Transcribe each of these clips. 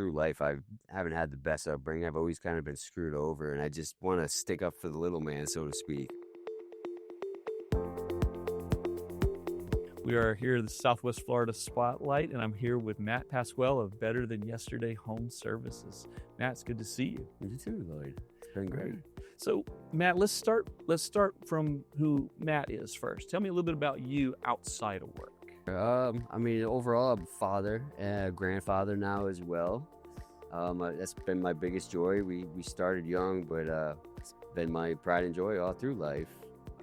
through life, I haven't had the best upbringing. I've always kind of been screwed over, and I just want to stick up for the little man, so to speak. We are here at the Southwest Florida Spotlight, and I'm here with Matt Pasquel of Better Than Yesterday Home Services. Matt, it's good to see you. You too, Lloyd. It's been great. So, Matt, let's start from who Matt is first. Tell me a little bit about you outside of work. Overall, I'm a father and a grandfather now as well. That's been my biggest joy. We started young, but it's been my pride and joy all through life.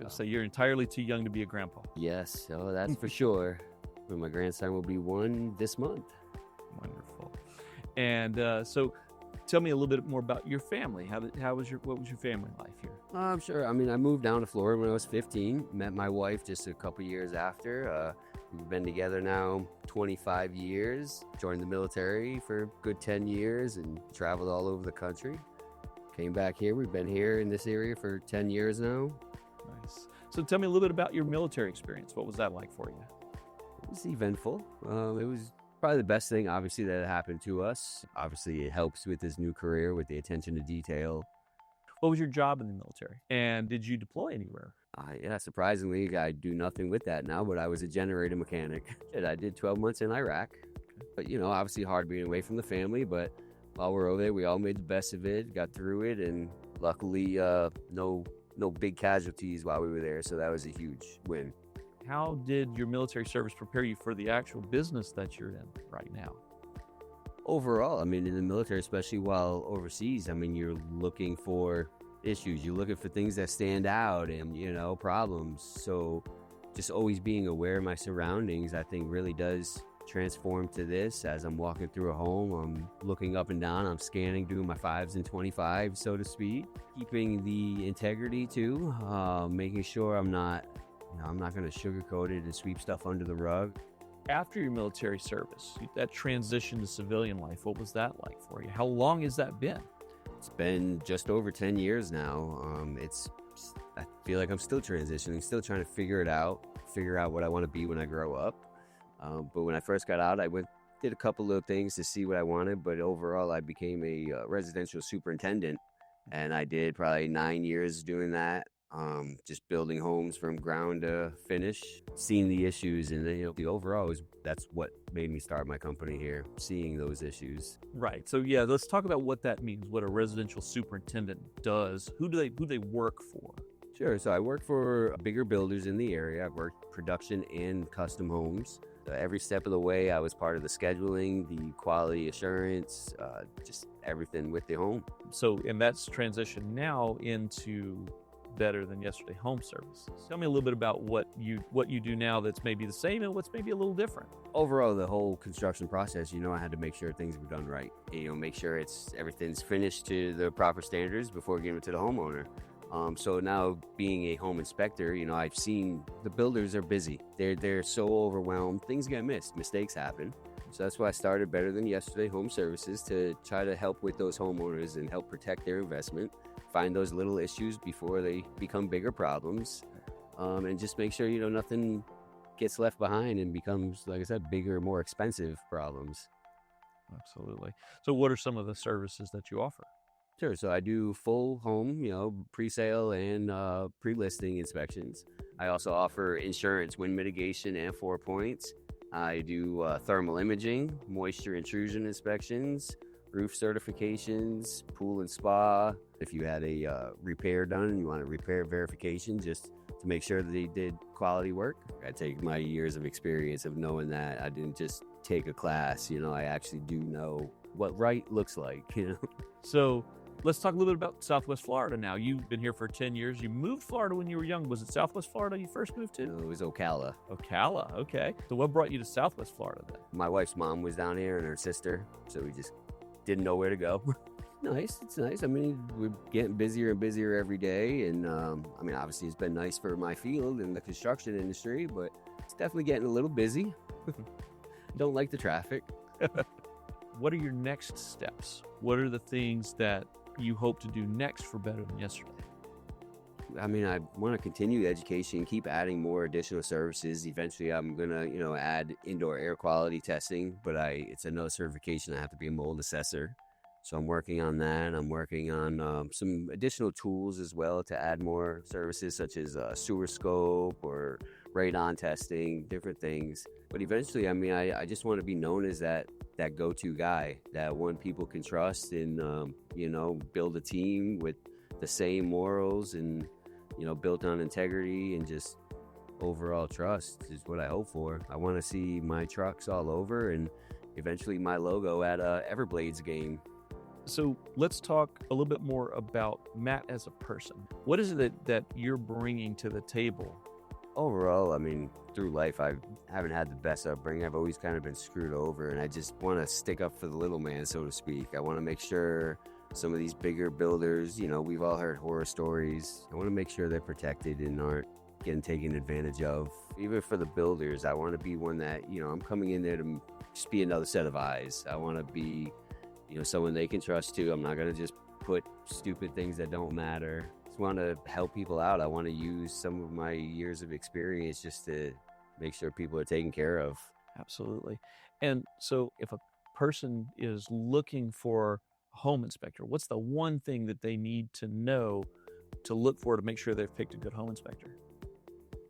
So you're entirely too young to be a grandpa. Yes, that's for sure. But my grandson will be 1 this month. Wonderful. And so tell me a little bit more about your family. What was your family life here? I'm sure. I moved down to Florida when I was 15. Met my wife just a couple years after. We've been together now 25 years. Joined the military for a good 10 years and traveled all over the country. Came back here. We've been here in this area for 10 years now. Nice. So tell me a little bit about your military experience. What was that like for you? It was eventful. It was probably the best thing, obviously, that happened to us. Obviously, it helps with this new career, with the attention to detail. What was your job in the military? And did you deploy anywhere? Surprisingly, I do nothing with that now, but I was a generator mechanic. I did 12 months in Iraq. But, obviously hard being away from the family. But while we're over there, we all made the best of it, got through it, and luckily, no big casualties while we were there, so that was a huge win. How did your military service prepare you for the actual business that you're in right now? Overall, in the military, especially while overseas, you're looking for issues. You're looking for things that stand out and, problems. So just always being aware of my surroundings, I think really does transform to this. As I'm walking through a home, I'm looking up and down, I'm scanning, doing my 5s and 25s, so to speak, keeping the integrity too, making sure I'm not going to sugarcoat it and sweep stuff under the rug. After your military service, that transition to civilian life, what was that like for you? How long has that been? It's been just over 10 years now. I feel like I'm still transitioning, still trying to figure out what I want to be when I grow up. But when I first got out, I did a couple of things to see what I wanted, but overall I became a residential superintendent, and I did probably 9 years doing that, just building homes from ground to finish, seeing the issues, and the overall that's what made me start my company here, seeing those issues. Right. So yeah, let's talk about what that means, what a residential superintendent does. Who do they work for? Sure. So I work for bigger builders in the area. I've worked production and custom homes. Every step of the way, I was part of the scheduling, the quality assurance, just everything with the home. So, and that's transitioned now into Better Than Yesterday Home Services. Tell me a little bit about what you do now that's maybe the same and what's maybe a little different. Overall, the whole construction process, I had to make sure things were done right. Make sure everything's finished to the proper standards before giving it to the homeowner. So now being a home inspector, I've seen the builders are busy. They're so overwhelmed. Things get missed. Mistakes happen. So that's why I started Better Than Yesterday Home Services, to try to help with those homeowners and help protect their investment, find those little issues before they become bigger problems, and just make sure, nothing gets left behind and becomes, like I said, bigger, more expensive problems. Absolutely. So what are some of the services that you offer? Sure. So I do full home, pre-sale and pre-listing inspections. I also offer insurance, wind mitigation, and 4 points. I do thermal imaging, moisture intrusion inspections, roof certifications, pool and spa. If you had a repair done and you want a repair verification, just to make sure that they did quality work. I take my years of experience of knowing that I didn't just take a class. I actually do know what right looks like. So let's talk a little bit about Southwest Florida now. You've been here for 10 years. You moved to Florida when you were young. Was it Southwest Florida you first moved to? No, it was Ocala. Ocala, okay. So what brought you to Southwest Florida then? My wife's mom was down here and her sister, so we just didn't know where to go. Nice, it's nice. We're getting busier and busier every day, and obviously it's been nice for my field in the construction industry, but it's definitely getting a little busy. Don't like the traffic. What are your next steps? What are the things that you hope to do next for Better Than Yesterday? I mean, I want to continue the education, keep adding more additional services. Eventually, I'm gonna, add indoor air quality testing, but it's another certification. I have to be a mold assessor, so I'm working on that. I'm working on some additional tools as well to add more services, such as sewer scope or radon testing, different things. But eventually, I mean, I just want to be known as that go-to guy, that one people can trust, and build a team with the same morals and built on integrity and just overall trust is what I hope for. I want to see my trucks all over and eventually my logo at a Everblades game. So let's talk a little bit more about Matt as a person. What is it that you're bringing to the table? Overall, I mean, through life, I haven't had the best upbringing. I've always kind of been screwed over, and I just want to stick up for the little man, so to speak. I want to make sure some of these bigger builders, we've all heard horror stories. I want to make sure they're protected and aren't getting taken advantage of. Even for the builders, I want to be one that, I'm coming in there to just be another set of eyes. I want to be, someone they can trust too. I'm not going to just put stupid things that don't matter. I just want to help people out. I want to use some of my years of experience just to make sure people are taken care of. Absolutely. And so if a person is looking for home inspector, what's the one thing that they need to know to look for to make sure they've picked a good home inspector?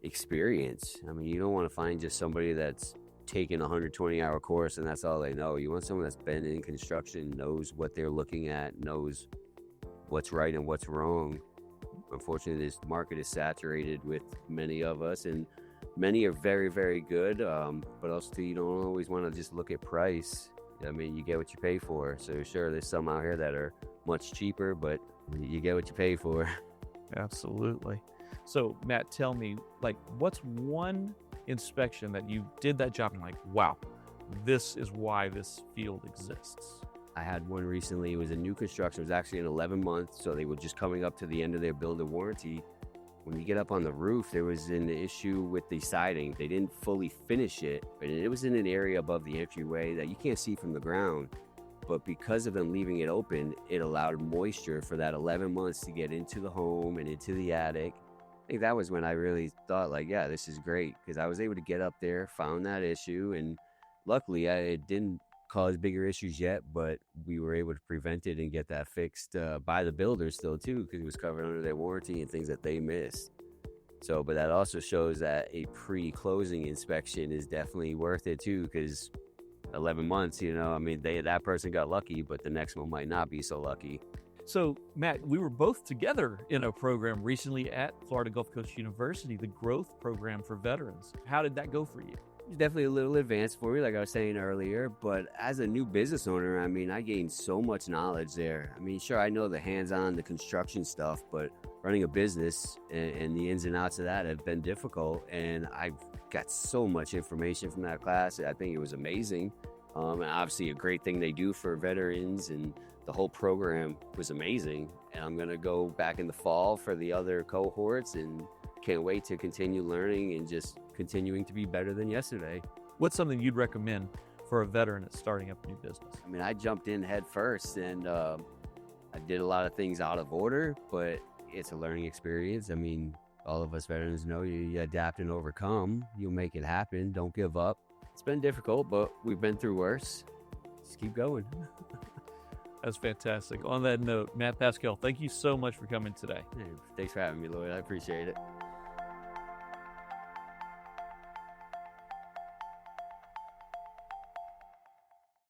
Experience. I mean, you don't want to find just somebody that's taken a 120-hour course and that's all they know. You want someone that's been in construction, knows what they're looking at, knows what's right and what's wrong. Unfortunately, this market is saturated with many of us, and many are very, very good, but also you don't always want to just look at price. I mean, you get what you pay for. So sure, there's some out here that are much cheaper, but you get what you pay for. Absolutely. So Matt, tell me, what's one inspection that you did that job and wow, this is why this field exists? I had one recently. It was a new construction. It was actually an 11 month. So they were just coming up to the end of their builder warranty. When you get up on the roof, there was an issue with the siding. They didn't fully finish it, but it was in an area above the entryway that you can't see from the ground. But because of them leaving it open, it allowed moisture for that 11 months to get into the home and into the attic. I think that was when I really thought, yeah, this is great, because I was able to get up there, found that issue, and luckily it didn't cause bigger issues yet, but we were able to prevent it and get that fixed by the builders still too, because it was covered under their warranty and things that they missed. So, but that also shows that a pre-closing inspection is definitely worth it too, because 11 months, I mean, that person got lucky, but the next one might not be so lucky. So, Matt, we were both together in a program recently at Florida Gulf Coast University, the growth program for veterans. How did that go for you? It's definitely a little advanced for me, like I was saying earlier, but as a new business owner, I mean, I gained so much knowledge there. I mean, sure, I know the hands-on, the construction stuff, but running a business and the ins and outs of that have been difficult, and I've got so much information from that class. I think it was amazing, and obviously a great thing they do for veterans, and the whole program was amazing. And I'm going to go back in the fall for the other cohorts, and can't wait to continue learning and just continuing to be better than yesterday. What's something you'd recommend for a veteran that's starting up a new business? I mean, I jumped in head first, and I did a lot of things out of order, but it's a learning experience. I mean, all of us veterans know you adapt and overcome. You'll make it happen. Don't give up. It's been difficult, but we've been through worse. Just keep going. That's fantastic. On that note, Matt Pasquel, thank you so much for coming today. Hey, thanks for having me, Lloyd. I appreciate it.